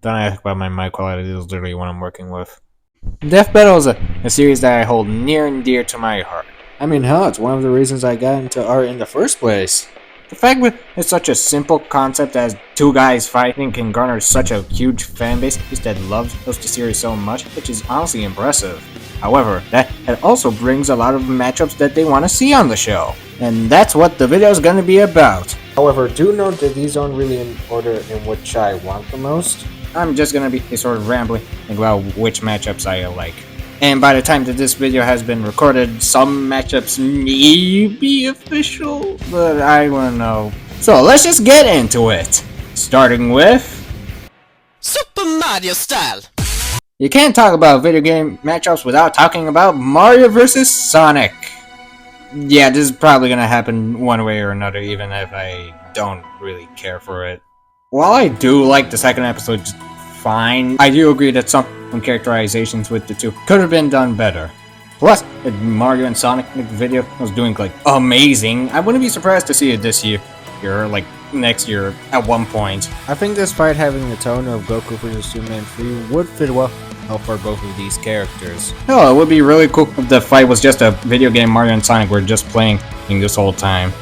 Don't ask about my mic quality, this is literally what I'm working with. Death Battle is a series that I hold near and dear to my heart. I mean, hell, it's one of the reasons I got into art in the first place. The fact that it's such a simple concept as two guys fighting can garner such a huge fanbase that loves the series so much, which is honestly impressive. However, that also brings a lot of matchups that they want to see on the show. And that's what the video is going to be about. However, do note that these aren't really in order in which I want the most. I'm just going to be sort of rambling about which matchups I like. And by the time that this video has been recorded, some matchups may be official, but I won't know. So let's just get into it. Starting with Super Mario style. You can't talk about video game matchups without talking about Mario vs. Sonic. Yeah, this is probably gonna happen one way or another, even if I don't really care for it. While I do like the second episode just fine, I do agree that some characterizations with the two could have been done better. Plus, the Mario and Sonic video was doing like amazing. I wouldn't be surprised to see it this year, like next year at one point. I think this fight having the tone of Goku vs. Superman 3 would fit well for both of these characters. Oh, it would be really cool if the fight was just a video game Mario and Sonic were just playing this whole time.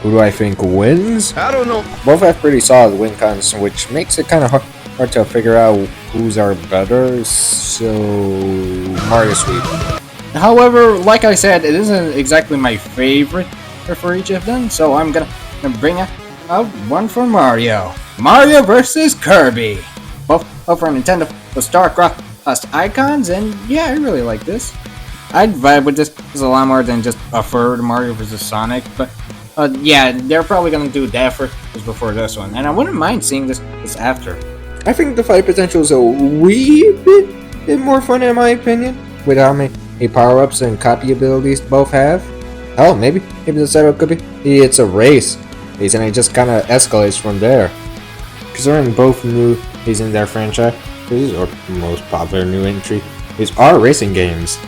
Who do I think wins? I don't know. Both have pretty solid win cons, which makes it kind of hard to figure out who's are better, so Mario sweep. However, like I said, it isn't exactly my favorite for each of them, so I'm gonna bring out one for Mario. Mario vs. Kirby. Both for Nintendo with StarCraft icons, and yeah, I really like this. I'd vibe with this a lot more than just a third Mario vs. Sonic, but yeah, they're probably gonna do that before this one, and I wouldn't mind seeing this after. I think the fight potential is a wee bit more fun in my opinion, with how many power-ups and copy abilities both have. Hell, maybe the setup could be it's a race, and it just kind of escalates from there. Considering both new in their franchise, or most popular new entry, are racing games.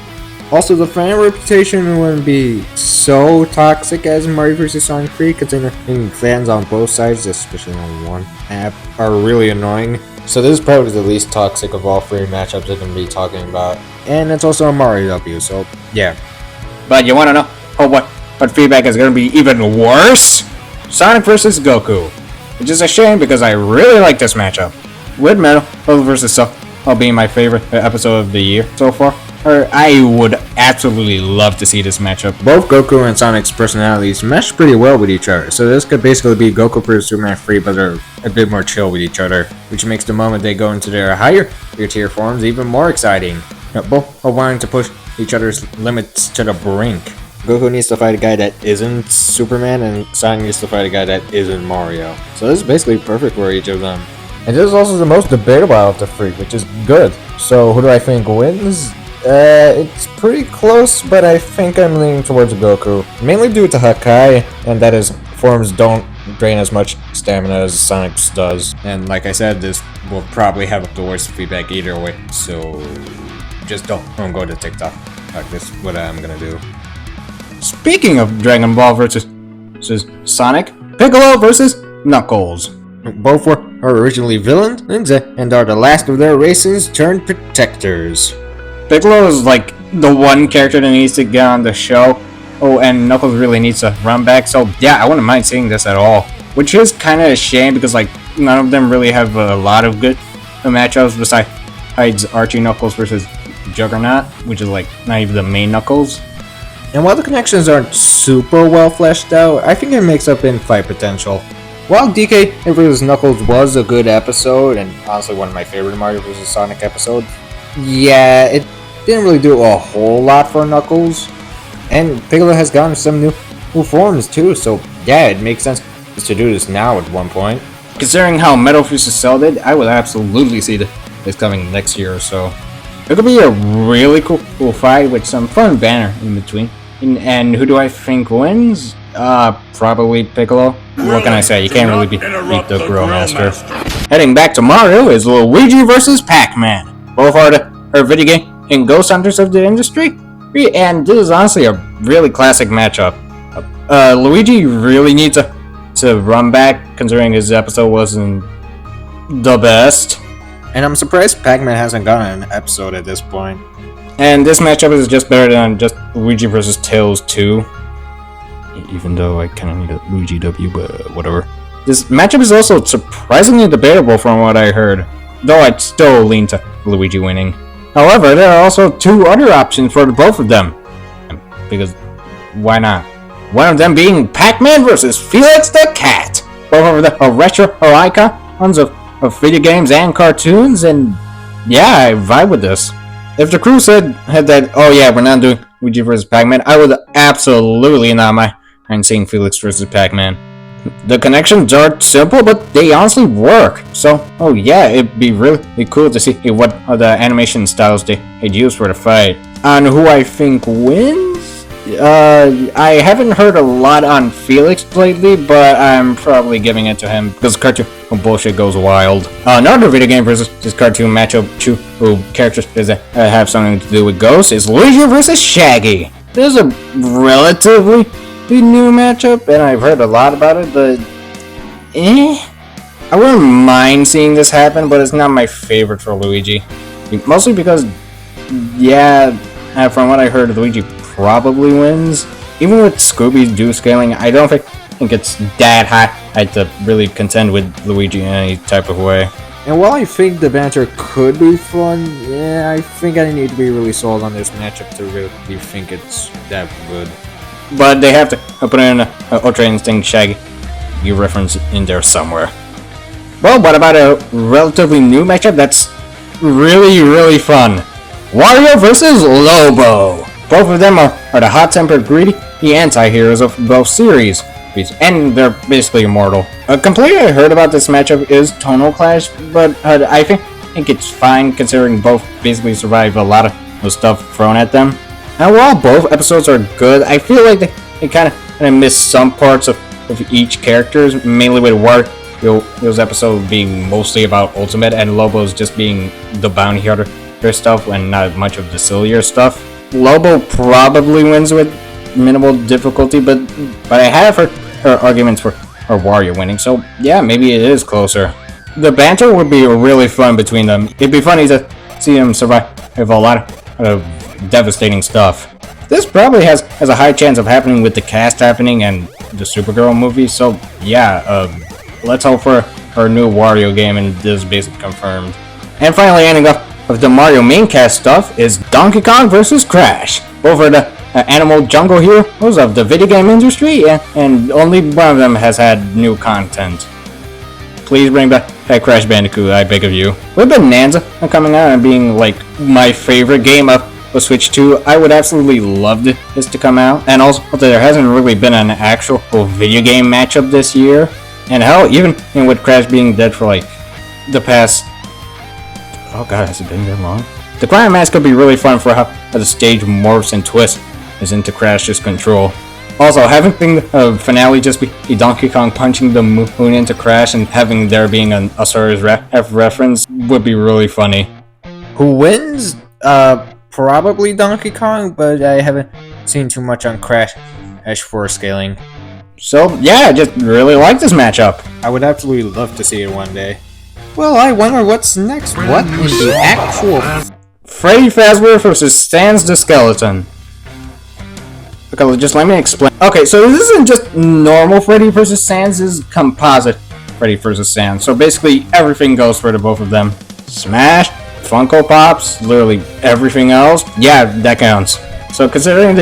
Also, the fan reputation wouldn't be so toxic as Mario vs. Sonic 3, considering fans on both sides, especially on one app, are really annoying. So this is probably the least toxic of all three matchups they're going to be talking about. And it's also a Mario W, so yeah. But you want to know what feedback is going to be even worse? Sonic vs. Goku. Which is a shame because I really like this matchup. With Metal vs. Cell being my favorite episode of the year so far, I would absolutely love to see this matchup. Both Goku and Sonic's personalities mesh pretty well with each other, so this could basically be Goku vs. Superman 3, but they're a bit more chill with each other, which makes the moment they go into their higher tier forms even more exciting. Both are wanting to push each other's limits to the brink. Goku needs to fight a guy that isn't Superman, and Sonic needs to fight a guy that isn't Mario. So this is basically perfect for each of them. And this is also the most debatable out of the three, which is good. So who do I think wins? It's pretty close, but I think I'm leaning towards Goku. Mainly due to Hakai, and that his forms don't drain as much stamina as Sonic's does. And like I said, this will probably have the worst feedback either way, so just don't go to TikTok. Like, this is what I'm gonna do. Speaking of Dragon Ball versus Sonic, Piccolo versus Knuckles. Both were originally villains and are the last of their races turned protectors. Piccolo is like the one character that needs to get on the show. Oh, and Knuckles really needs to run back. So yeah, I wouldn't mind seeing this at all. Which is kind of a shame because like none of them really have a lot of good matchups besides Archie Knuckles versus Juggernaut, which is like not even the main Knuckles. And while the connections aren't super well fleshed out, I think it makes up in fight potential. While DK vs. Knuckles was a good episode, and honestly one of my favorite Mario vs. Sonic episodes, yeah, it didn't really do a whole lot for Knuckles. And Piccolo has gotten some new forms too, so yeah, it makes sense to do this now at one point. Considering how Metal vs. Cell did, I would absolutely see this coming next year or so. It could be a really cool fight with some fun banner in between. And who do I think wins? Probably Piccolo. What can I say? You can't really beat the Grill Master. Heading back to Mario is Luigi vs. Pac-Man. Both are the video game and Ghost Hunters of the industry. And this is honestly a really classic matchup. Luigi really needs to run back, considering his episode wasn't the best. And I'm surprised Pac-Man hasn't gotten an episode at this point. And this matchup is just better than just Luigi versus Tails 2. Even though I kind of need a Luigi W, but whatever. This matchup is also surprisingly debatable from what I heard, though I'd still lean to Luigi winning. However, there are also two other options for both of them. Because, why not? One of them being Pac-Man versus Felix the Cat. Both of them are retro icons of video games and cartoons, and yeah, I vibe with this. If the crew had that, oh yeah, we're not doing Luigi versus Pac-Man, I would absolutely not mind seeing Felix versus Pac-Man. The connections are simple, but they honestly work. So, oh yeah, it'd be really cool to see what the animation styles they'd use for the fight. On who I think wins? I haven't heard a lot on Felix lately, but I'm probably giving it to him because cartoon bullshit goes wild. Another video game versus this cartoon matchup, who characters that have something to do with ghosts, is Luigi versus Shaggy. This is a relatively new matchup, and I've heard a lot about it, but I wouldn't mind seeing this happen, but it's not my favorite for Luigi. Mostly because, yeah, from what I heard, Luigi probably wins. Even with Scooby-Doo scaling, I don't think it's that high to really contend with Luigi in any type of way. And while I think the banter could be fun, yeah, I think I need to be really sold on this matchup to really think it's that good. But they have to put in an Ultra Instinct Shaggy reference in there somewhere. Well, what about a relatively new matchup that's really fun? Wario versus Lobo! Both of them are the hot-tempered, greedy anti-heroes of both series, and they're basically immortal. A complaint I heard about this matchup is tonal clash, but I think it's fine considering both basically survive a lot of the stuff thrown at them. And while both episodes are good, I feel like they kind of miss some parts of each characters, mainly with Wario's episode being mostly about Ultimate and Lobo's just being the bounty hunter stuff and not much of the sillier stuff. Lobo probably wins with minimal difficulty, but I have heard her arguments for Wario winning, so yeah, maybe it is closer. The banter would be really fun between them. It'd be funny to see them survive a lot of devastating stuff. This probably has a high chance of happening with the cast happening and the Supergirl movie, so yeah, let's hope for her new Wario game, and this is basically confirmed. And finally, ending up with the Mario main cast stuff is Donkey Kong vs. Crash. Both are the animal jungle heroes of the video game industry, and only one of them has had new content. Please bring back Crash Bandicoot, I beg of you. With Bonanza coming out and being like my favorite game of Switch 2, I would absolutely love this to come out. And also, there hasn't really been an actual video game matchup this year. And hell, even with Crash being dead for like the past... Oh god, has it been that long? The climax could be really fun for how the stage morphs and twists is into Crash's control. Also, having the finale just be Donkey Kong punching the moon into Crash and having there being an Osiris reference would be really funny. Who wins? Probably Donkey Kong, but I haven't seen too much on Crash for scaling. So yeah, I just really like this matchup. I would absolutely love to see it one day. Well, I wonder what's next. What in the actual... Freddy Fazbear vs. Sans the Skeleton. Okay, just let me explain. Okay, so this isn't just normal Freddy vs. Sans, this is composite Freddy vs. Sans. So basically, everything goes for the both of them. Smash, Funko Pops, literally everything else. Yeah, that counts. So considering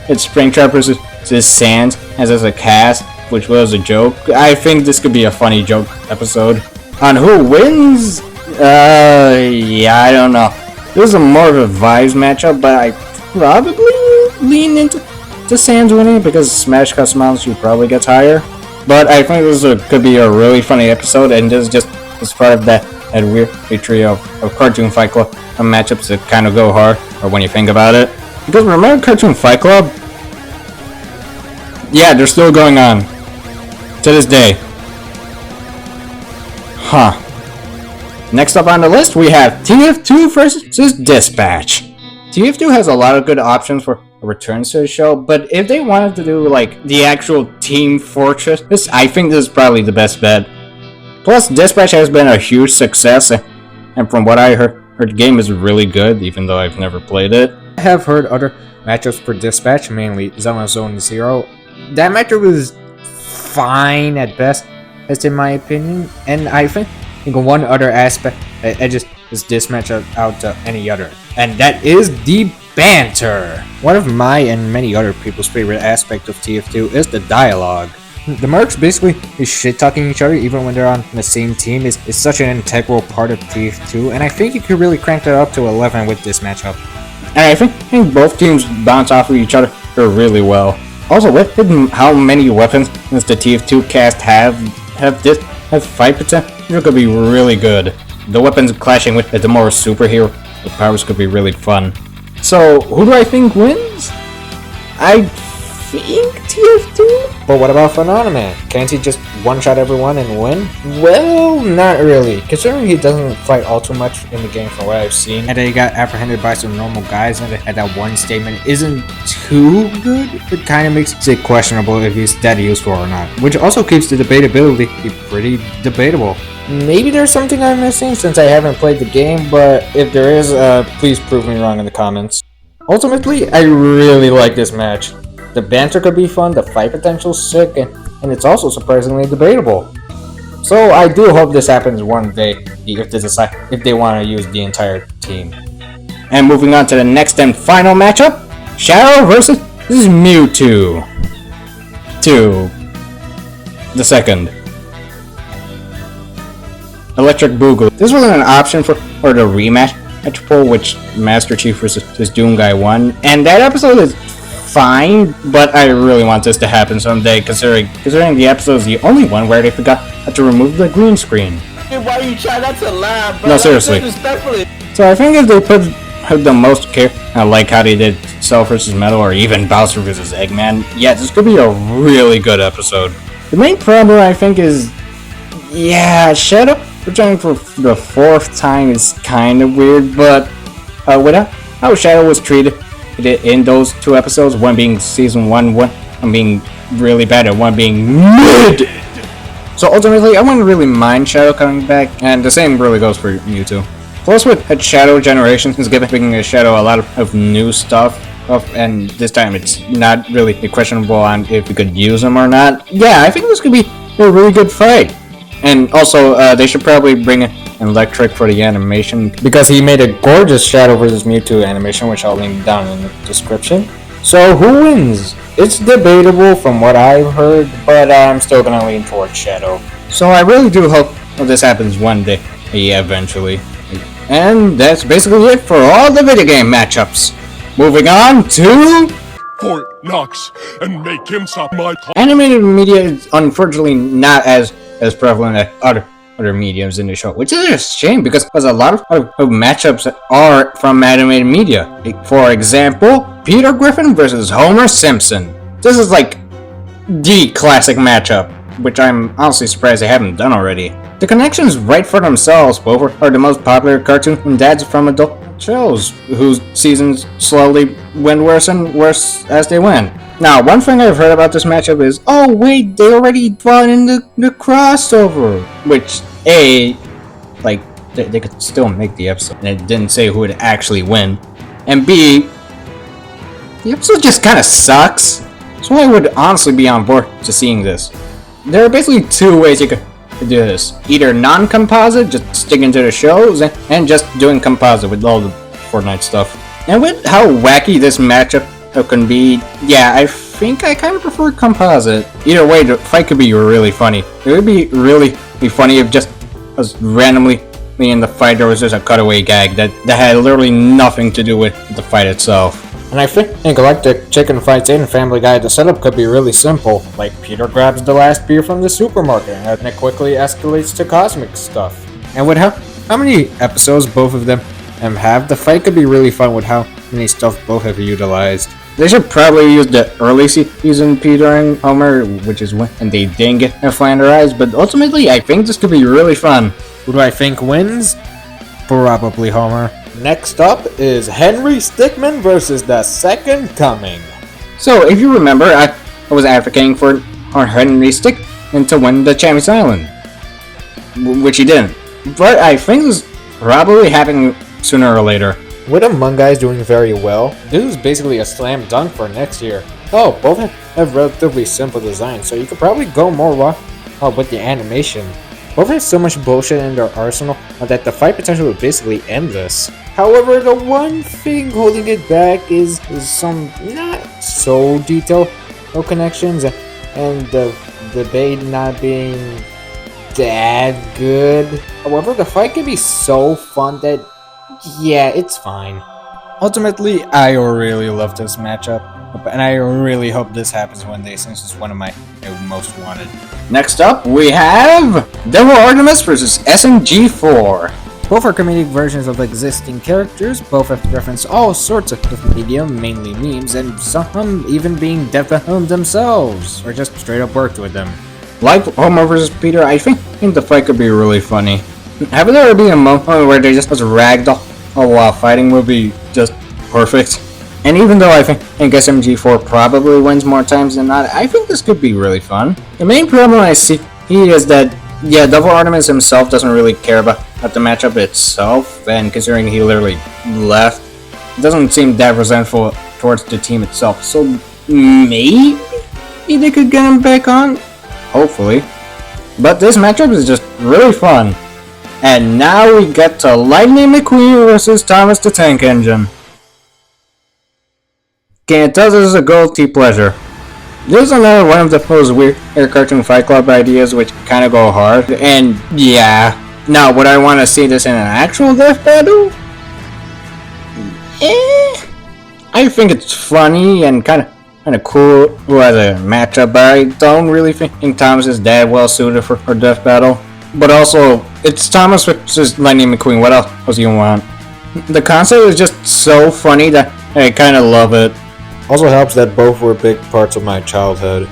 it's Springtrap versus Sans as a cast, which was a joke, I think this could be a funny joke episode. On who wins? Yeah, I don't know. This is more of a vibes matchup, but I probably lean into Sans winning because Smash Cosmology probably gets higher. But I think this could be a really funny episode, and this is part of that weird trio of Cartoon Fight Club matchups that kind of go hard, or when you think about it. Because remember Cartoon Fight Club? Yeah, they're still going on to this day. Huh. Next up on the list, we have TF2 versus Dispatch. TF2 has a lot of good options for returns to the show, but if they wanted to do like the actual Team Fortress, I think this is probably the best bet. Plus, Dispatch has been a huge success, and from what I heard, the game is really good, even though I've never played it. I have heard other matchups for Dispatch, mainly Zilla Zone Zero. That matchup was fine at best, as in my opinion, and I think one other aspect edges this matchup out to any other, and that is the banter. One of my and many other people's favorite aspect of TF2 is the dialogue. The mercs basically is shit-talking each other even when they're on the same team is such an integral part of TF2, and I think you could really crank that up to 11 with this matchup. And I think both teams bounce off of each other really well. Also, with how many weapons does the TF2 cast have fight potential, it could be really good. The weapons clashing with the more superhero powers could be really fun. So, who do I think wins? I think TF2? But what about Phenomenon? Can't he just one-shot everyone and win? Well, not really, considering he doesn't fight all too much in the game from what I've seen, and that he got apprehended by some normal guys, and that one statement isn't too good. It kind of makes it questionable if he's that useful or not, which also keeps the debatability pretty debatable. Maybe there's something I'm missing since I haven't played the game, but if there is, please prove me wrong in the comments. Ultimately, I really like this match. The banter could be fun, the fight potential's sick, and it's also surprisingly debatable. So I do hope this happens one day if they decide if they want to use the entire team. And moving on to the next and final matchup, Shadow versus Mewtwo. 2. The second. Electric Boogaloo. This wasn't an option for the rematch which Master Chief versus Doomguy won, and that episode is fine, but I really want this to happen someday, considering the episode is the only one where they forgot to remove the green screen. Hey, why are you trying? That's a lie, bro. No, seriously. So I think if they put the most care, like how they did Cell vs. Metal or even Bowser vs. Eggman, yeah, this could be a really good episode. The main problem I think is, yeah, Shadow returning for the 4th time is kind of weird, but with how Shadow was treated in those 2 episodes, one being season 1 being really bad and one being mid. So ultimately, I wouldn't really mind Shadow coming back, and the same really goes for Mewtwo. Plus, with Shadow Generation is giving Shadow a lot of new stuff, and this time it's not really questionable on if we could use them or not. Yeah, I think this could be a really good fight. And also, they should probably bring in ELECTRIK for the animation, because he made a gorgeous Shadow vs. Mewtwo animation, which I'll link down in the description. So who wins? It's debatable from what I've heard, but I'm still gonna lean towards Shadow. So I really do hope this happens one day, eventually. And that's basically it for all the video game matchups. Moving on to Fort Knox and make him stop my animated media is unfortunately not as prevalent as other mediums in the show, which is a shame because a lot of matchups are from animated media. For example, Peter Griffin versus Homer Simpson. This is like the classic matchup, which I'm honestly surprised they haven't done already. The connections write for themselves. Both are the most popular cartoon dads from adult shows, whose seasons slowly went worse and worse as they went. Now, one thing I've heard about this matchup is, oh wait, they already brought in the crossover, which like they could still make the episode, and it didn't say who would actually win, and B, the episode just kind of sucks. So I would honestly be on board to seeing this. There are basically 2 ways you could do this: either non-composite, just sticking to the shows, and just doing composite with all the Fortnite stuff. And with how wacky this matchup can be, yeah, I think I kind of prefer composite. Either way, the fight could be really funny. It would be really funny if just was randomly in the fight there was just a cutaway gag that had literally nothing to do with the fight itself. And I think like the chicken fights in Family Guy, the setup could be really simple. Like, Peter grabs the last beer from the supermarket, and it quickly escalates to cosmic stuff. And with how many episodes both of them have, the fight could be really fun with how many stuff both have utilized. They should probably use the early season Peter and Homer, which is when they didn't get flanderized, but ultimately I think this could be really fun. Who do I think wins? Probably Homer. Next up is Henry Stickmin versus the Second Coming. So, if you remember, I was advocating for Henry Stickmin to win the Champions Island, which he didn't. But I think this probably happen sooner or later. With Among Guys doing very well, this is basically a slam dunk for next year. Oh, both have relatively simple designs, so you could probably go more raw with the animation. Both have so much bullshit in their arsenal that the fight potential is basically endless. However, the one thing holding it back is some not so detailed connections and the debate not being that good. However, the fight can be so fun that, yeah, it's fine. Ultimately, I really love this matchup, and I really hope this happens one day since it's one of my most wanted. Next up, we have Devil Artemis vs. SMG4. Both are comedic versions of existing characters, both have referenced all sorts of media, mainly memes, and some even being developed themselves, or just straight up worked with them. Like Homer vs. Peter, I think the fight could be really funny. Having there be a moment where they just ragdoll while fighting would be just perfect. And even though I think SMG4 probably wins more times than not, I think this could be really fun. The main problem I see is that, yeah, Devil Artemis himself doesn't really care about the matchup itself, and considering he literally left, it doesn't seem that resentful towards the team itself. So maybe they could get him back on, hopefully. But this matchup is just really fun. And now we get to Lightning McQueen versus Thomas the Tank Engine. Can't tell this is a guilty pleasure. This is another one of those weird cartoon Fight Club ideas which kind of go hard. And yeah, now would I want to see this in an actual death battle? I think it's funny and kind of cool as a matchup, but I don't really think Thomas is that well suited for death battle. But also, it's Thomas versus Lightning McQueen. What else do you want? The concept is just so funny that I kind of love it. Also helps that both were big parts of my childhood.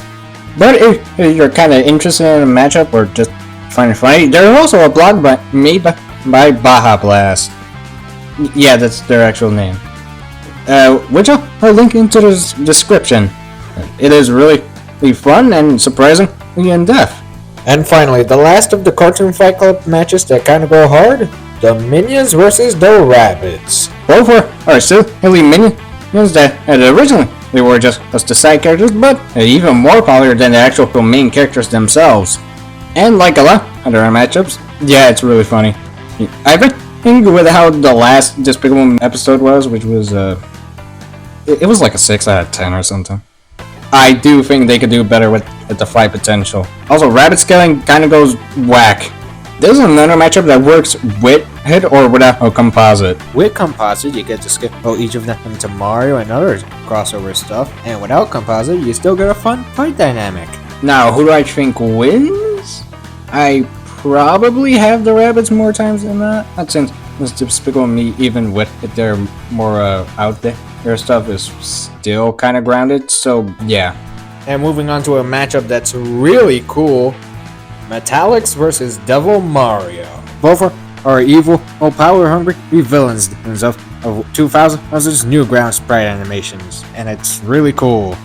But if you're kind of interested in a matchup or just find it funny, there's also a blog made by Baja Blast. Yeah, that's their actual name. Which I'll link into the description. It is really fun and surprisingly in-depth. And finally, the last of the Cartoon Fight Club matches that kind of go hard, the Minions versus the Rabbits. Both are silly minions that originally they were just the side characters, but even more popular than the actual main characters themselves. And like a lot of other matchups, yeah, it's really funny. I think with how the last Despicable episode was, which was it was like a 6 out of 10 or something. I do think they could do better with the fight potential. Also, rabbit scaling kind of goes whack. There's another matchup that works with it or without a composite. With composite, you get to scale each of them into Mario and other crossover stuff, and without composite, you still get a fun fight dynamic. Now, who do I think wins? I probably have the rabbits more times than not. Not since Despicable Me, even with it, they're more out there. Their stuff is still kind of grounded, so yeah. And moving on to a matchup that's really cool, Metallics versus Devil Mario. Both are evil, power-hungry villains of 2000's Newgrounds Sprite animations, and it's really cool.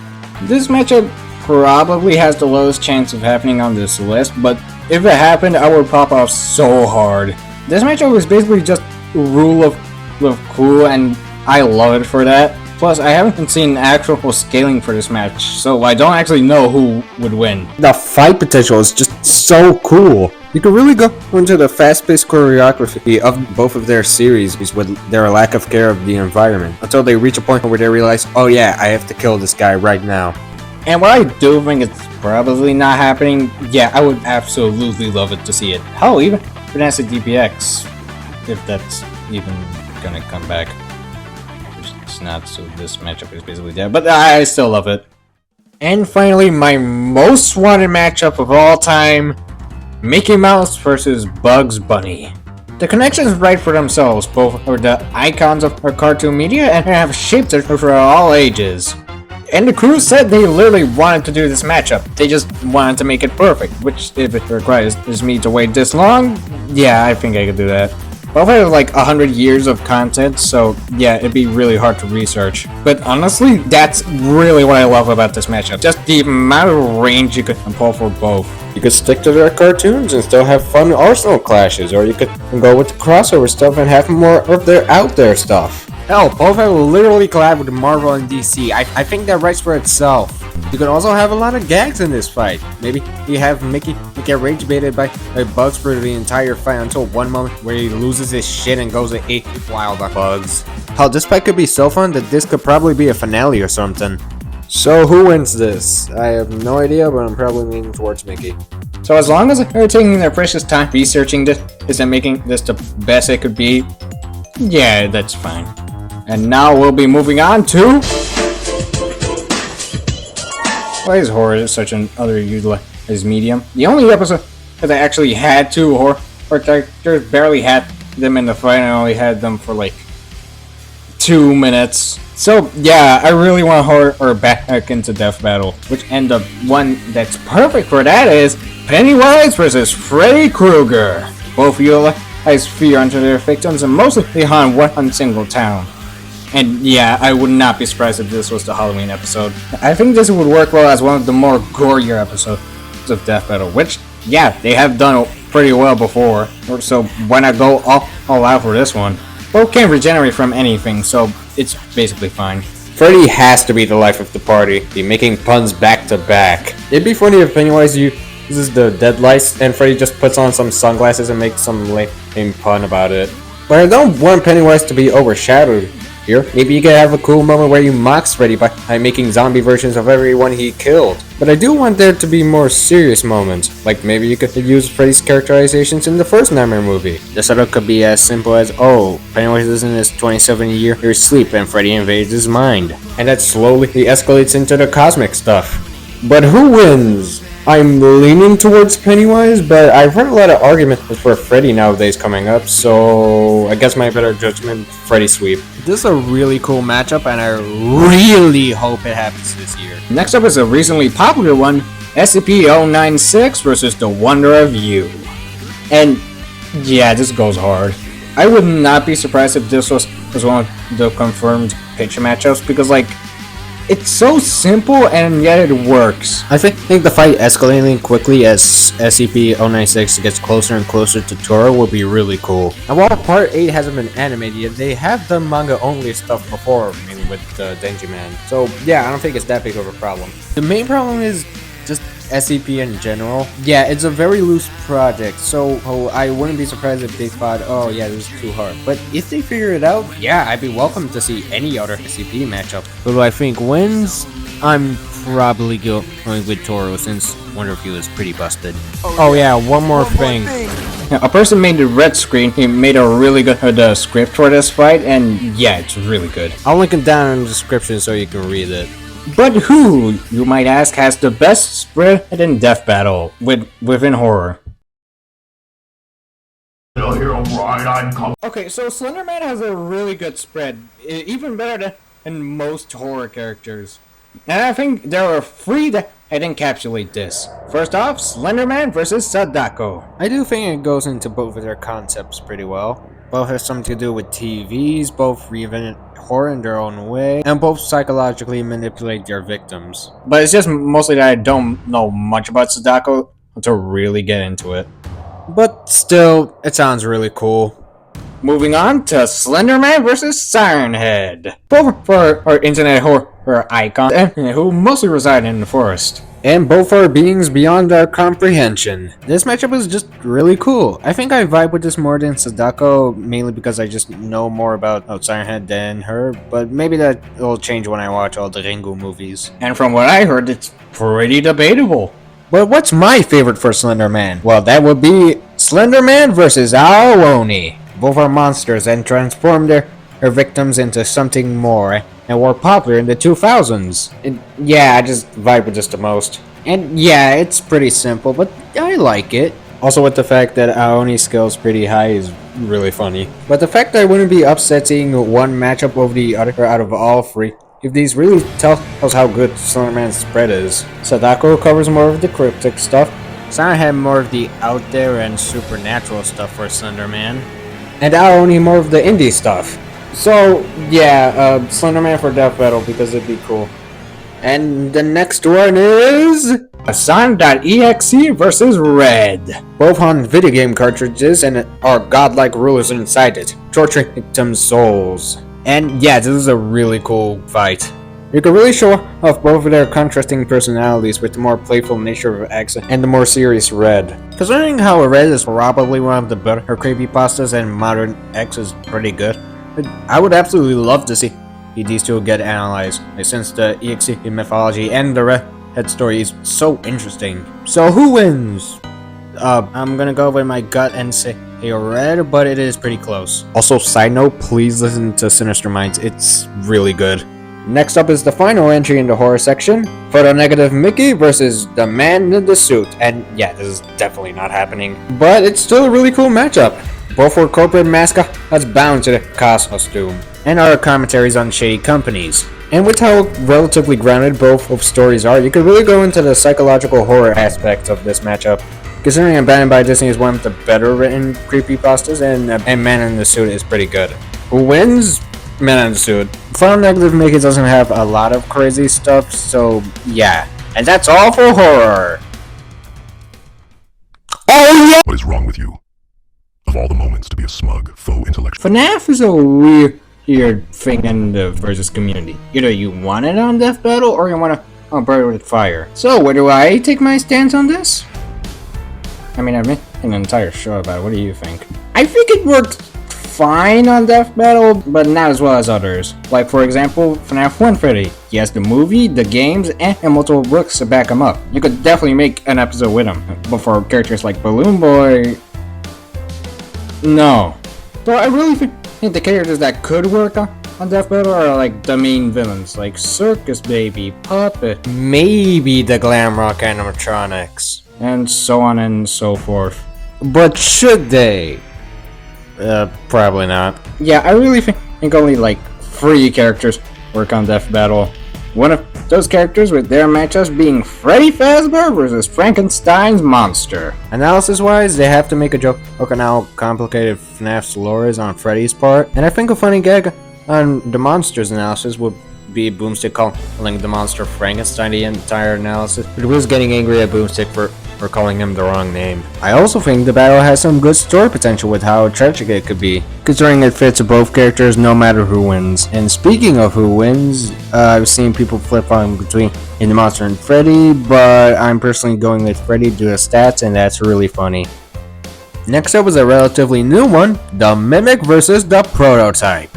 This matchup probably has the lowest chance of happening on this list, but if it happened, I would pop off so hard. This matchup is basically just rule of cool, and I love it for that. Plus, I haven't seen actual scaling for this match, so I don't actually know who would win. The fight potential is just so cool. You can really go into the fast-paced choreography of both of their series with their lack of care of the environment, until they reach a point where they realize, oh yeah, I have to kill this guy right now. And what I do think it's probably not happening, yeah, I would absolutely love it to see it. Hell, even Vanessa DPX, if that's even gonna come back. It's not, so this matchup is basically dead, but I still love it. And finally, my most wanted matchup of all time, Mickey Mouse versus Bugs Bunny. The connections write for themselves, both are the icons of our cartoon media and have shaped it for all ages. And the crew said they literally wanted to do this matchup, they just wanted to make it perfect, which if it requires me to wait this long, yeah, I think I could do that. Both have like 100 years of content, so yeah, it'd be really hard to research. But honestly, that's really what I love about this matchup. Just the amount of range you can pull for both. You could stick to their cartoons and still have fun Arsenal clashes, or you could go with the crossover stuff and have more of their out there stuff. Hell, both have literally collabed with Marvel and DC. I think that writes for itself. You could also have a lot of gags in this fight. Maybe you have Mickey get rage baited by Bugs for the entire fight until one moment where he loses his shit and goes ape wild on Bugs. Hell, this fight could be so fun that this could probably be a finale or something. So who wins this? I have no idea, but I'm probably leaning towards Mickey. So as long as they're taking their precious time researching this and making this the best it could be, yeah, that's fine. And now we'll be moving on to... Why is horror such an underutilized medium? The only episode that I actually had two horror characters barely had them in the fight, and I only had them for like 2 minutes. So yeah, I really want horror back into Death Battle, and the one that's perfect for that is Pennywise versus Freddy Krueger. Both utilize fear onto their victims and mostly haunt one single town. And yeah, I would not be surprised if this was the Halloween episode. I think this would work well as one of the more gorier episodes of Death Battle, which, yeah, they have done pretty well before. So why not go all out for this one? Both can regenerate from anything, so it's basically fine. Freddy has to be the life of the party, be making puns back to back. It'd be funny if Pennywise uses the dead lice and Freddy just puts on some sunglasses and makes some lame pun about it. But I don't want Pennywise to be overshadowed here. Maybe you could have a cool moment where you mock Freddy by making zombie versions of everyone he killed. But I do want there to be more serious moments, like maybe you could use Freddy's characterizations in the first Nightmare movie. The setup could be as simple as, oh, Pennywise is in his 27th year of sleep and Freddy invades his mind. And that slowly escalates into the cosmic stuff. But who wins? I'm leaning towards Pennywise, but I've heard a lot of arguments for Freddy nowadays coming up, so I guess my better judgment, Freddy sweep. This is a really cool matchup, and I really hope it happens this year. Next up is a recently popular one, SCP-096 versus The Wonder of You. And yeah, this goes hard. I would not be surprised if this was one of the confirmed picture matchups, because like, it's so simple and yet it works. I think the fight escalating quickly as SCP-096 gets closer and closer to Tora will be really cool. And while Part 8 hasn't been animated yet, they have done manga-only stuff before, mainly with Denji Man. So yeah, I don't think it's that big of a problem. The main problem is just SCP in general. Yeah, it's a very loose project, so I wouldn't be surprised if they thought, oh yeah, this is too hard. But if they figure it out, yeah, I'd be welcome to see any other SCP matchup. Who do I think wins? I'm probably going with Toro, since Wonder of You is pretty busted. Oh yeah, one more thing. A person made the Redscreen. He made a really good script for this fight, and yeah, it's really good. I'll link it down in the description so you can read it. But who, you might ask, has the best spread in Death Battle within horror? Okay, so Slender Man has a really good spread, even better than most horror characters. And I think there are 3 that encapsulate this. First off, Slender Man versus Sadako. I do think it goes into both of their concepts pretty well. Both have something to do with TVs, both reinvent horror in their own way, and both psychologically manipulate their victims. But it's just mostly that I don't know much about Sadako to really get into it. But still, it sounds really cool. Moving on to Slender Man versus Siren Head. Both are internet horror icons who mostly reside in the forest. And both are beings beyond our comprehension. This matchup is just really cool. I think I vibe with this more than Sadako, mainly because I just know more about Siren Head than her, but maybe that will change when I watch all the Ringu movies. And from what I heard, it's pretty debatable. But what's my favorite for Slender Man? Well, that would be Slender Man versus Aoni. Both are monsters and transform their victims into something more, and were popular in the 2000s. Yeah, I just vibe with this the most. And yeah, it's pretty simple, but I like it. Also with the fact that Aoni's skill is pretty high is really funny. But the fact that I wouldn't be upset seeing one matchup over the other out of all 3, if these really tell us how good Slender Man's spread is. Sadako covers more of the cryptic stuff. Siren had more of the out there and supernatural stuff for Slender Man. And Aoni more of the indie stuff. So, yeah, Slender Man for Death Battle because it'd be cool. And the next one is Sun.exe versus Red. Both on video game cartridges and are godlike rulers inside it, torturing victims' souls. And yeah, this is a really cool fight. You can really show off both of their contrasting personalities with the more playful nature of X and the more serious Red. Considering how Red is probably one of the better creepypastas and modern X is pretty good, I would absolutely love to see these two get analyzed, since the EXE mythology and the Red Head story is so interesting. So who wins? I'm gonna go with my gut and say Red, but it is pretty close. Also, side note, please listen to Sinister Minds, it's really good. Next up is the final entry in the horror section, Photo-Negative Mickey versus the Man in the Suit. And yeah, this is definitely not happening, but it's still a really cool matchup. Both were corporate mascots bound to the costume, and are commentaries on shady companies. And with how relatively grounded both of stories are, you could really go into the psychological horror aspects of this matchup. Considering Abandoned by Disney is one of the better written creepypastas, and Man in the Suit is pretty good. Who wins? Man in the Suit. Photo-Negative Mickey doesn't have a lot of crazy stuff, so yeah. And that's all for horror. Oh yeah! What is wrong with you? Of all the moments to be a smug, faux intellectual. FNAF is a weird thing in the versus community. Either you want it on Death Battle or you want to burn it with fire. So where do I take my stance on this? I mean, I've made an entire show about it. What do you think? I think it worked fine on Death Battle, but not as well as others. Like, for example, FNAF 1 Freddy. He has the movie, the games, and multiple books to back him up. You could definitely make an episode with him. But for characters like Balloon Boy, no. So I really think the characters that could work on Death Battle are like the main villains, like Circus Baby, Puppet, Maybe the glam rock animatronics. and so on and so forth. But should they? Probably not. Yeah, I really think only like 3 characters work on Death Battle. One of those characters with their matchups being Freddy Fazbear versus Frankenstein's monster. Analysis-wise, they have to make a joke on how complicated FNAF's lore is on Freddy's part, and I think a funny gag on the monster's analysis would be Boomstick calling the monster Frankenstein the entire analysis, but was getting angry at Boomstick for calling him the wrong name. I also think the battle has some good story potential with how tragic it could be, considering it fits both characters no matter who wins. And speaking of who wins, I've seen people flip on between the monster and Freddy, but I'm personally going with Freddy due to stats, and that's really funny. Next up was a relatively new one, the Mimic versus the Prototype.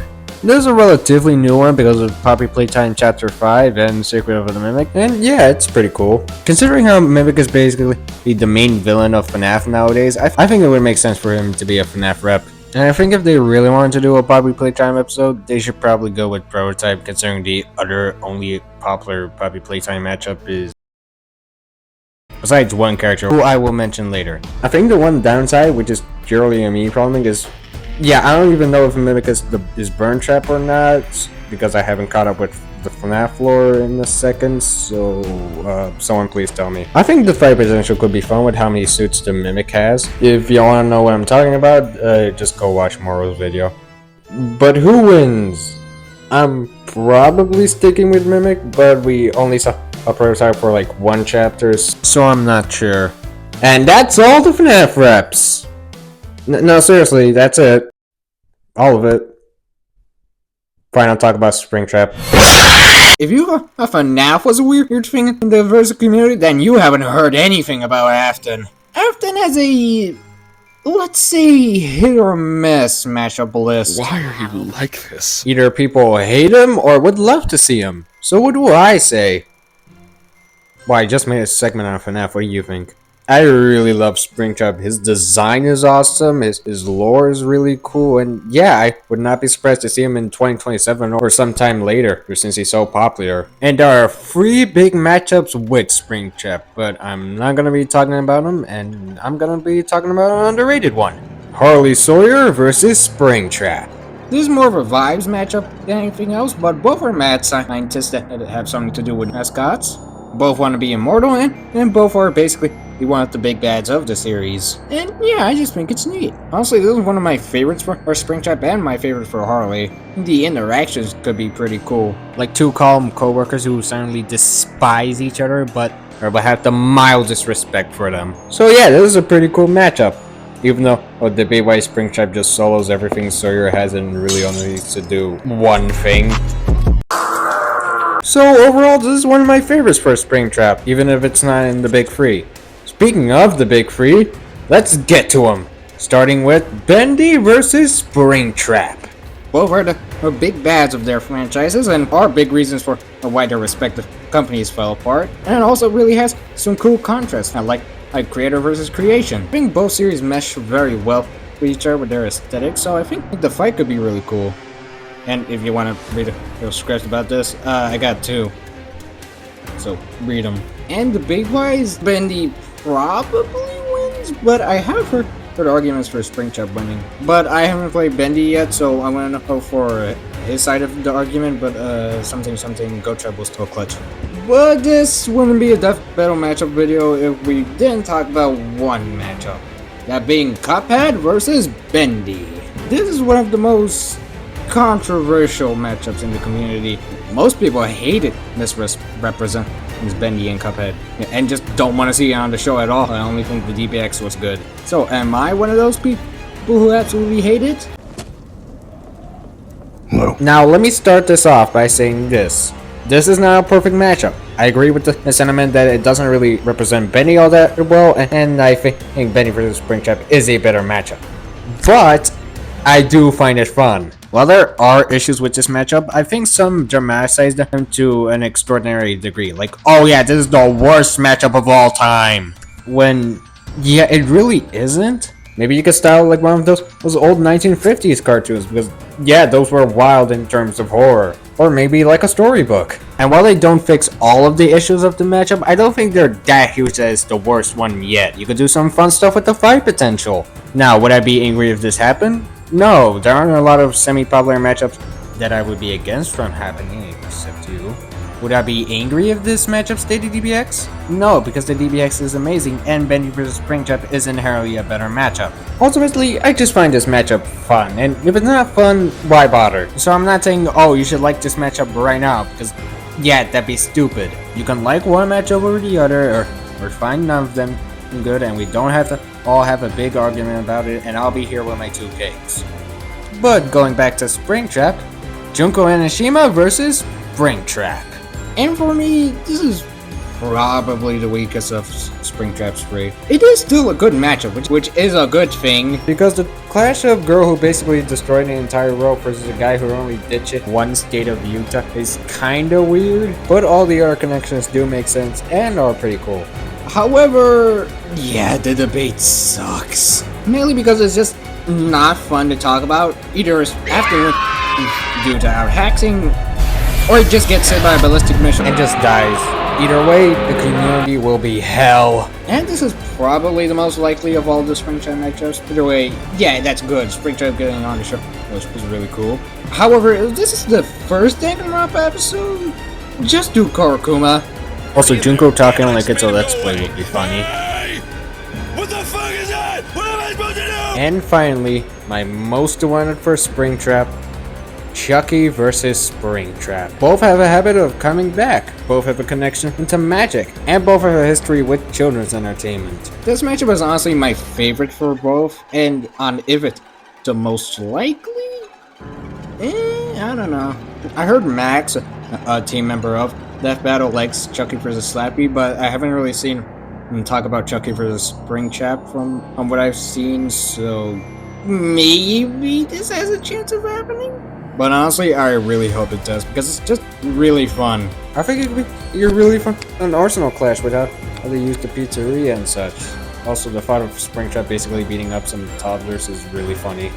This is a relatively new one because of Poppy Playtime Chapter 5 and Secret of the Mimic, and yeah, it's pretty cool. Considering how Mimic is basically the main villain of FNAF nowadays, I think it would make sense for him to be a FNAF rep. And I think if they really wanted to do a Poppy Playtime episode, they should probably go with Prototype, considering the other only popular Poppy Playtime matchup is, besides one character who I will mention later. I think the one downside, which is purely a me problem, is yeah, I don't even know if Mimic is Springtrap or not, because I haven't caught up with the FNAF lore in a second, so someone please tell me. I think the fight potential could be fun with how many suits the Mimic has. If you want to know what I'm talking about, just go watch MORØ's video. But who wins? I'm probably sticking with Mimic, but we only saw a Prototype for like 1 chapter, so I'm not sure. And that's all the FNAF reps! No, seriously, that's it. All of it. Fine, I'll talk about Springtrap. If you thought FNAF was a weird thing in the versus community, then you haven't heard anything about Afton. Afton has a, let's say, hit or miss matchup list. Why are you like this? Either people hate him or would love to see him. So what do I say? Well, I just made a segment on FNAF, what do you think? I really love Springtrap. His design is awesome, his lore is really cool, and yeah, I would not be surprised to see him in 2027 or sometime later, since he's so popular. And there are 3 big matchups with Springtrap, but I'm not gonna be talking about them, and I'm gonna be talking about an underrated one. Harley Sawyer versus Springtrap. This is more of a vibes matchup than anything else, but both are mad scientists that have something to do with mascots. Both want to be immortal, and both are basically one of the big bads of the series. And yeah, I just think it's neat. Honestly, this is one of my favorites for Springtrap and my favorite for Harley. The interactions could be pretty cool. Like 2 calm co-workers who suddenly despise each other, but or will have the mildest respect for them. So yeah, this is a pretty cool matchup. Even though the BY Springtrap just solos everything, Sawyer hasn't really only needs to do one thing. So overall, this is one of my favorites for Springtrap, even if it's not in the big three. Speaking of the big three, let's get to them. Starting with Bendy versus Springtrap. Both are the big bads of their franchises and are big reasons for why their respective companies fell apart. And it also really has some cool contrasts, like creator versus creation. I think both series mesh very well with each other with their aesthetics, so I think the fight could be really cool. And if you want to read a script about this, I got two. So read them. And the big wise, Bendy probably wins, but I have heard arguments for Springtrap winning. But I haven't played Bendy yet, so I'm gonna go for his side of the argument, but something GoTrap will still clutch. But this wouldn't be a death battle matchup video if we didn't talk about one matchup. That being Cuphead versus Bendy. This is one of the most controversial matchups in the community. Most people hate it misrepresent Bendy and Cuphead and just don't want to see it on the show at all. I only think the DBX was good. So am I one of those people who absolutely hate it? No. Now let me start this off by saying this. This is not a perfect matchup. I agree with the sentiment that it doesn't really represent Bendy all that well, and I think Bendy vs Springtrap is a better matchup. But I do find it fun. While there are issues with this matchup, I think some dramatize them to an extraordinary degree. Like, oh yeah, this is the worst matchup of all time. When, yeah, it really isn't. Maybe you could style like one of those old 1950s cartoons, because yeah, those were wild in terms of horror. Or maybe like a storybook. And while they don't fix all of the issues of the matchup, I don't think they're that huge that it's the worst one yet. You could do some fun stuff with the fight potential. Now, would I be angry if this happened? No, there aren't a lot of semi-popular matchups that I would be against from happening, except you. Would I be angry if this matchup stayed the DBX? No, because the DBX is amazing and Bendy vs Springtrap is inherently a better matchup. Ultimately, I just find this matchup fun, and if it's not fun, why bother? So I'm not saying, oh, you should like this matchup right now, because yeah, that'd be stupid. You can like one matchup over the other, or find none of them good, and we don't have to all have a big argument about it, and I'll be here with my 2 cakes. But going back to Springtrap, Junko Enoshima versus Springtrap. And for me, this is probably the weakest of Springtrap's 3. It is still a good matchup, which is a good thing. Because the clash of girl who basically destroyed the entire world versus a guy who only ditched it one state of Utah is kinda weird, but all the other connections do make sense and are pretty cool. However, yeah, the debate sucks. Mainly because it's just not fun to talk about, either after due to our hacking, or it just gets hit by a ballistic missile and just dies. Either way, the community will be hell. And this is probably the most likely of all the Springtrap matchups. Either way, yeah, that's good. Springtrap getting on the show was really cool. However, if this is the first Danganronpa episode, just do Kurokuma. Also, Junko talking like it's a Let's Play would be funny. What the fuck is that? What am I supposed to do? And finally, my most wanted for Springtrap, Chucky vs Springtrap. Both have a habit of coming back, both have a connection into magic, and both have a history with children's entertainment. This matchup is honestly my favorite for both, and on if it's the most likely? I don't know. I heard Max, a team member of Death Battle, likes Chucky vs Slappy, but I haven't really seen him talk about Chucky vs Springtrap from what I've seen, so maybe this has a chance of happening? But honestly, I really hope it does, because it's just really fun. I think it could be a really fun an Arsenal clash without how they use the pizzeria and such. Also, the thought of Springtrap basically beating up some toddlers is really funny.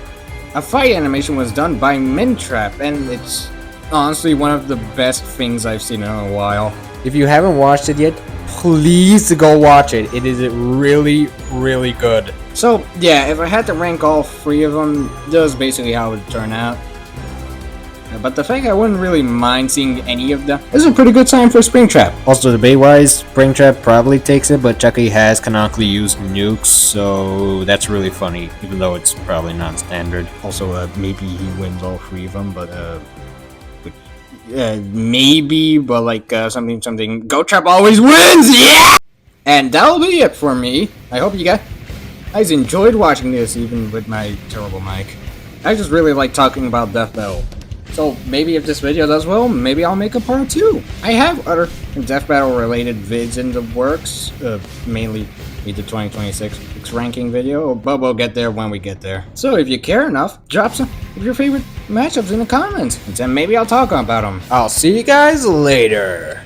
A fight animation was done by Mintrap, and it's honestly one of the best things I've seen in a while. If you haven't watched it yet, please go watch it. It is really, really good. So, yeah, if I had to rank all 3 of them, that was basically how it would turn out. But the fact I wouldn't really mind seeing any of them is a pretty good sign for Springtrap. Also, debate-wise, Springtrap probably takes it, but Chucky has canonically used nukes, so that's really funny, even though it's probably non-standard. Also, maybe he wins all 3 of them, but maybe, but like something. Go-trap always wins, yeah! And that'll be it for me. I hope you guys enjoyed watching this, even with my terrible mic. I just really like talking about Death Battle. So maybe if this video does well, maybe I'll make a part 2. I have other Death Battle related vids in the works, mainly the 2026 ranking video, but we'll get there when we get there. So if you care enough, drop some of your favorite matchups in the comments, and then maybe I'll talk about them. I'll see you guys later.